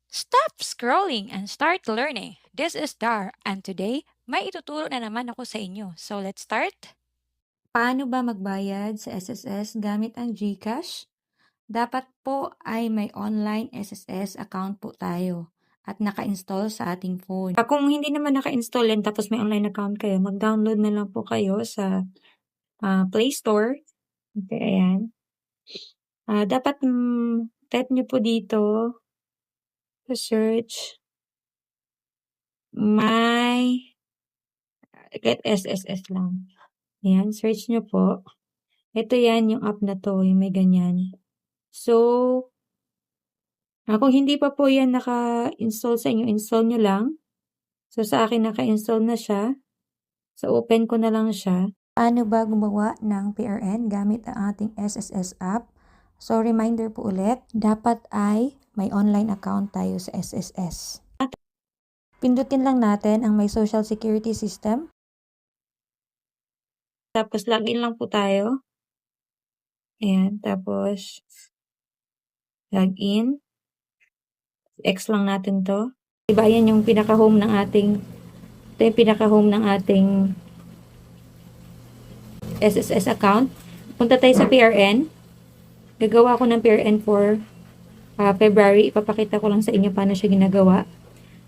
Stop scrolling and start learning. This is Dar, and today, may ituturo na naman ako sa inyo. So, let's start. Paano ba magbayad sa SSS gamit ang GCash? Dapat po ay may online SSS account po tayo at naka-install sa ating phone. Kung hindi naman naka-install yan tapos may online account kayo, mag-download na lang po kayo sa Play Store. Okay, ayan. Dapat type nyo po dito sa search my get SSS lang. Ayan, search nyo po. Ito yan, yung app na to, yung may ganyan. So, kung hindi pa po yan naka-install sa inyo, install nyo lang. So, sa akin naka-install na siya. So, open ko na lang siya. Paano ba gumawa ng PRN gamit ang ating SSS app? So, reminder po ulit, dapat ay may online account tayo sa SSS. Pindutin lang natin ang may social security system. Tapos, login lang po tayo. Ayan, tapos, login. X lang natin to. Diba, yan yung pinaka-home ng ating, ito yung pinaka-home ng ating SSS account. Punta tayo sa PRN. Gagawa ko ng PRN for February. Ipapakita ko lang sa inyo paano siya ginagawa.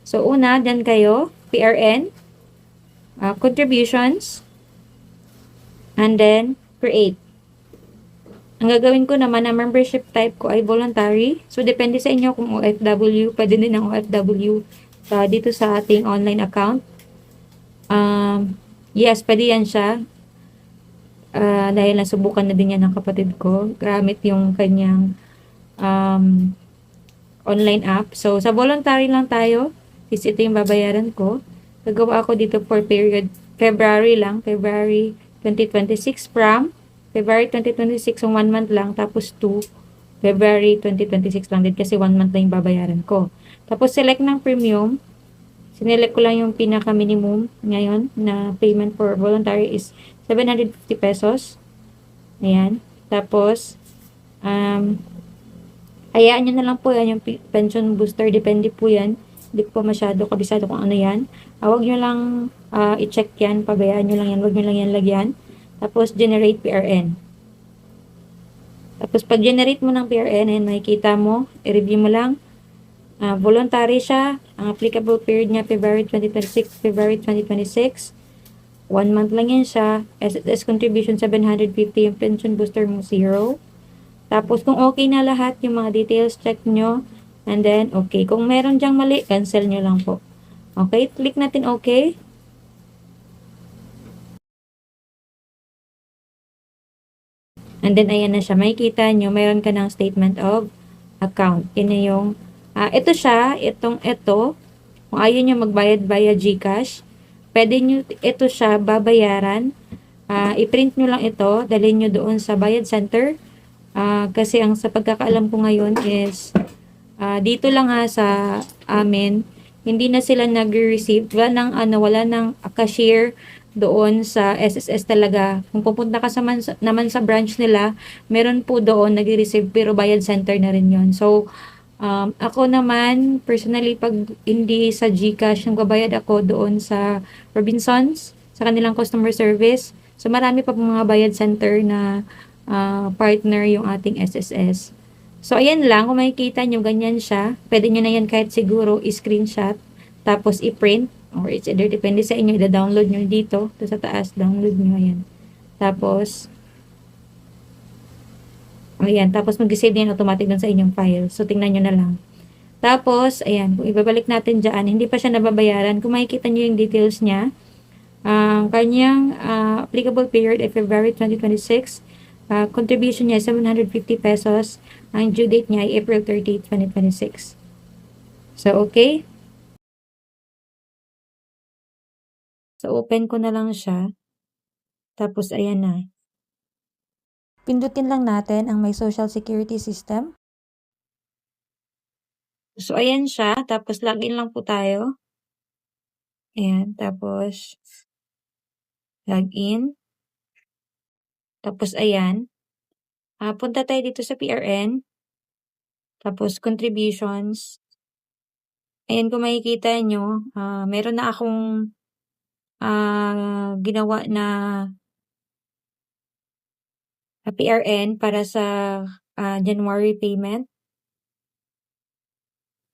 So, una, dyan kayo, PRN, contributions, and then, create. Ang gagawin ko naman, ang membership type ko ay voluntary. So, depende sa inyo kung OFW. Pwede din ang OFW dito sa ating online account. Yes, pwede yan siya. Dahil nasubukan na din yan ng kapatid ko. Gamit yung kanyang online app. So, sa voluntary lang tayo. Ito yung babayaran ko. Gagawa ako dito for period February lang. February 2026 from February 2026, so 1 month lang, tapos 2, February 2026 lang din kasi 1 month lang yung babayaran ko. Tapos select ng premium, sinelect ko lang yung pinaka-minimum ngayon na payment for voluntary is 750 pesos. Ayan. Tapos, hayaan nyo na lang po yan, yung pension booster, depende po yan. Hindi ko masyado kabisado kung ano yan. Huwag nyo lang i-check yan, pabayaan nyo lang yan, huwag nyo lang yan lagyan. Tapos, generate PRN. Tapos, pag generate mo ng PRN, and makikita mo, i-review mo lang. Voluntary siya. Ang applicable period niya, February 2026, February 2026. 1 month lang yan siya. SSS contribution, 750. Yung pension booster mo, 0. Tapos, kung okay na lahat, yung mga details, check nyo. And then, okay. Kung meron dyang mali, cancel nyo lang po. Okay? Click natin okay. And then, ayan na siya. Makikita nyo, mayroon ka ng statement of account. Yan na yung, ito siya, ito. Kung ayaw nyo magbayad via GCash, pwede nyo, ito siya, babayaran. I-print nyo lang ito, dalhin nyo doon sa bayad center. Kasi ang sa pagkakaalam ko ngayon is, dito lang sa amin, hindi na sila nag-receive. Wala nang cashier doon sa SSS talaga. Kung pupunta ka naman sa branch nila, meron po doon nag-receive pero bayad center na rin yon. So, ako naman, personally, pag hindi sa GCash, nagbabayad ako doon sa Robinsons, sa kanilang customer service. So, marami pa pong mga bayad center na partner yung ating SSS. So, ayan lang. Kung makikita nyo, ganyan siya. Pwede nyo na yan kahit siguro i-screenshot. Tapos i-print. Or it's either depende sa inyo. I-download nyo dito. Ito sa taas. Download nyo. Ayan. Tapos, ayan. Tapos mag-save yan automatic dun sa inyong file. So, tingnan nyo na lang. Tapos, ayan. Kung ibabalik natin dyan, hindi pa siya nababayaran. Kung makikita nyo yung details niya, ang kanyang applicable period ay February 2026. Contribution niya 750 pesos. Ang due date niya ay April 30, 2026. So, okay. So, open ko na lang siya. Tapos, ayan na. Pindutin lang natin ang may social security system. So, ayan siya. Tapos, login lang po tayo. Ayan. Tapos, login. Tapos, ayan. Punta tayo dito sa PRN. Tapos, contributions. Ayan, kung makikita nyo, meron na akong ginawa na PRN para sa January payment.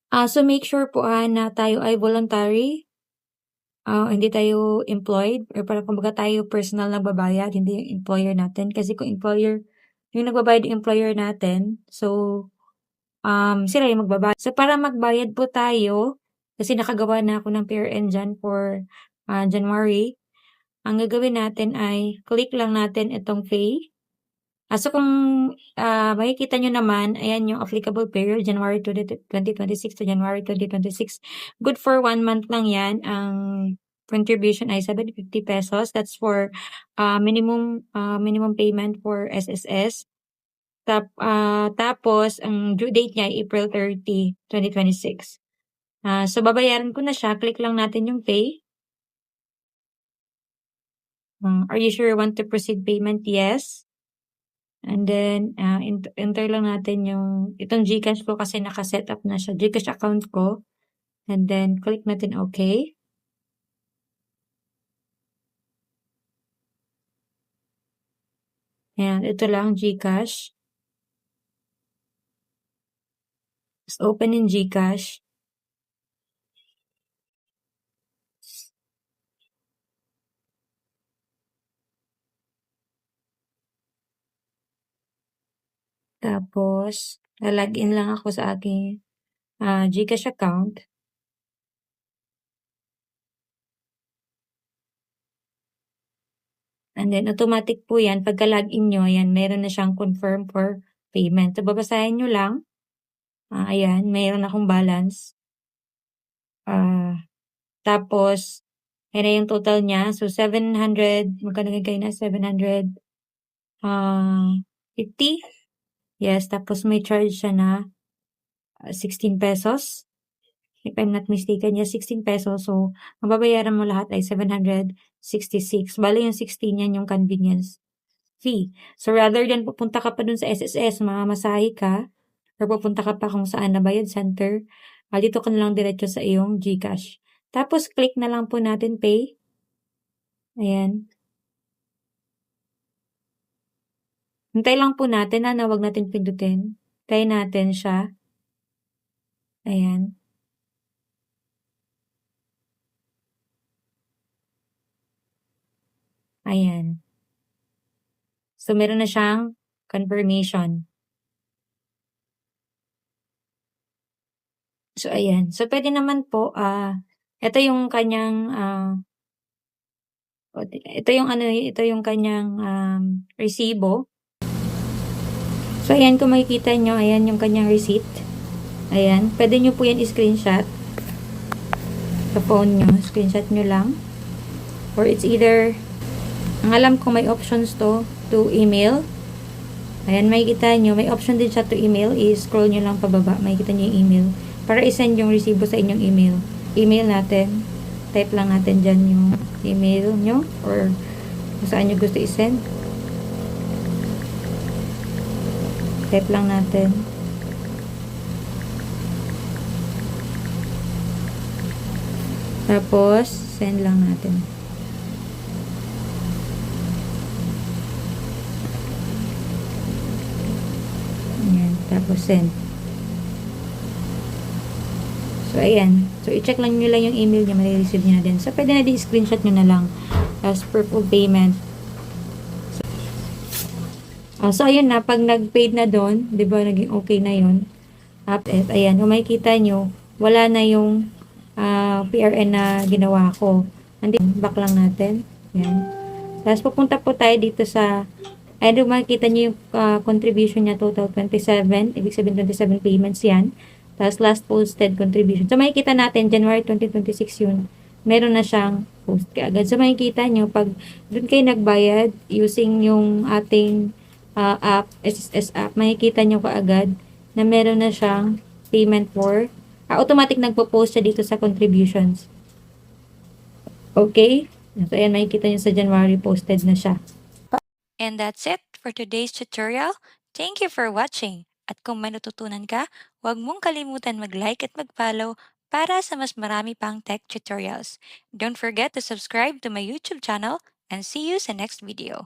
So make sure po na tayo ay voluntary, hindi tayo employed or parang kumbaga tayo personal na babayad, hindi yung employer natin. Kasi kung employer, yung nagbabayad yung employer natin, so sila yung magbabayad. So para magbayad po tayo, kasi nakagawa na ako ng PRN dyan for January, ang gagawin natin ay click lang natin itong pay. So kung makikita nyo naman, ayan yung applicable period, January 2026 to January 2026. Good for 1 month lang yan. Ang contribution ay 750 pesos. That's for minimum payment for SSS. Tapos, ang due date niya ay April 30, 2026. So babayaran ko na siya. Click lang natin yung pay. Are you sure you want to proceed payment? Yes. And then, enter lang natin itong GCash ko kasi naka-set up na siya. GCash account ko. And then, click natin OK. Ayan, ito lang, GCash. Let's open in GCash. Tapos, lalagin lang ako sa aking GCash account. And then, automatic po yan. Pagka-login nyo, ayan, meron na siyang confirm for payment. So, babasahin nyo lang. Ayan, meron akong balance. Tapos, ayan na yung total niya. So, 700, magkano kayo na? 750. Yes, tapos may charge siya na 16 pesos. If I'm not mistaken, yes, 16 pesos. So, mababayaran mo lahat ay 766. Bali yung 16 yan yung convenience fee. So, rather than pupunta ka pa dun sa SSS, mamamasahe ka, or pupunta ka pa kung saan na bayad center, dito ka na lang diretso sa iyong GCash. Tapos, click na lang po natin pay. Ayan. Hintay lang po natin na wag natin pindutin. Hintayin natin siya. Ayan. Ayan. So, meron na siyang confirmation. So, ayan. So, pwede naman po, ito yung kanyang, ito yung kanyang resibo. So, ayan, kung makikita nyo, ayan yung kanyang receipt. Ayan. Pwede nyo po yan i-screenshot sa phone nyo. Screenshot nyo lang. Or it's either, ang alam ko may options to email. Ayan, makikita nyo, may option din siya to email. I-scroll nyo lang pababa, makikita nyo yung email. Para isend yung resibo sa inyong email. Email natin. Type lang natin dyan yung email nyo or kung saan nyo gusto isend. Type lang natin. Tapos, send lang natin. Ayan, tapos send. So, ayan. So, i-check lang nyo lang yung email niya, marireceive nyo na din. So, pwede na din screenshot nyo na lang as proof of payment. So, ayun na. Pag nag-paid na doon, di ba, naging okay na yun. Ayan, kung makikita nyo, wala na yung PRN na ginawa ko. Back lang natin. Ayan. Tapos, pupunta po tayo dito sa, ayan, kung makikita nyo yung contribution niya, total 27. Ibig sabihin, 27 payments yan. Tapos, last posted contribution. So, makikita natin, January 2026 yun. Meron na siyang post kaagad. So, makikita nyo, pag doon kayo nagbayad, using yung ating app, SSS app, makikita nyo kaagad na meron na siyang payment for, automatic nagpo-post siya dito sa contributions. Okay? So, ayan, makikita nyo sa January posted na siya. And that's it for today's tutorial. Thank you for watching. At kung may natutunan ka, huwag mong kalimutan mag-like at mag-follow para sa mas marami pang tech tutorials. Don't forget to subscribe to my YouTube channel and see you sa next video.